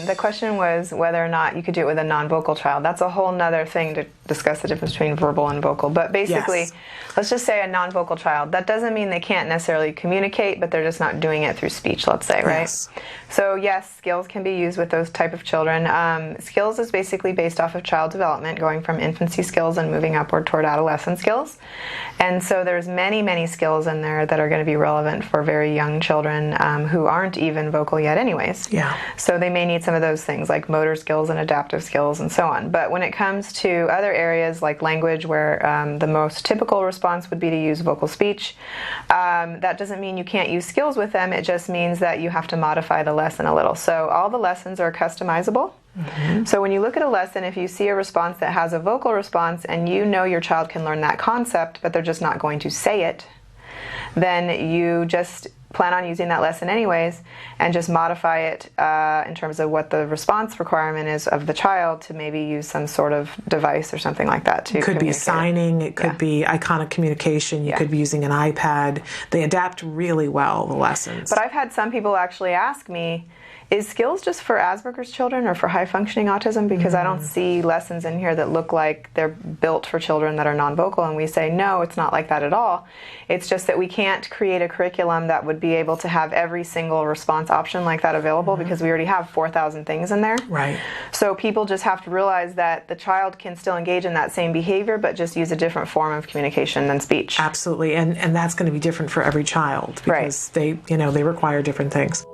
The question was whether or not you could do it with a non-vocal child. That's a whole nother thing to discuss the difference between verbal and vocal. But basically, Yes. let's just say a non-vocal child. That doesn't mean they can't necessarily communicate, but they're just not doing it through speech, let's say, right? Yes. So yes, skills can be used with those type of children. Skills is basically based off of child development, going from infancy skills and moving upward toward adolescent skills. And so there's many, many skills in there that are going to be relevant for very young children who aren't even vocal yet anyways. Yeah. So they may need some of those things like motor skills and adaptive skills and so on. But when it comes to other areas like language, where the most typical response would be to use vocal speech, that doesn't mean you can't use skills with them. It just means that you have to modify the lesson a little. So all the lessons are customizable. Mm-hmm. So when you look at a lesson, if you see a response that has a vocal response and you know your child can learn that concept, but they're just not going to say it, then you just plan on using that lesson anyways and just modify it in terms of what the response requirement is of the child to maybe use some sort of device or something like that to It could be signing, it could Yeah. be iconic communication, you Yeah. could be using an iPad. They adapt really well, the lessons. But I've had some people actually ask me, is skills just for Asperger's children or for high-functioning autism? Because I don't see lessons in here that look like they're built for children that are non-vocal. And we say, no, it's not like that at all. It's just that we can't create a curriculum that would be able to have every single response option like that available because we already have 4,000 things in there. Right. So people just have to realize that the child can still engage in that same behavior, but just use a different form of communication than speech. Absolutely. And that's going to be different for every child because Right. they require different things.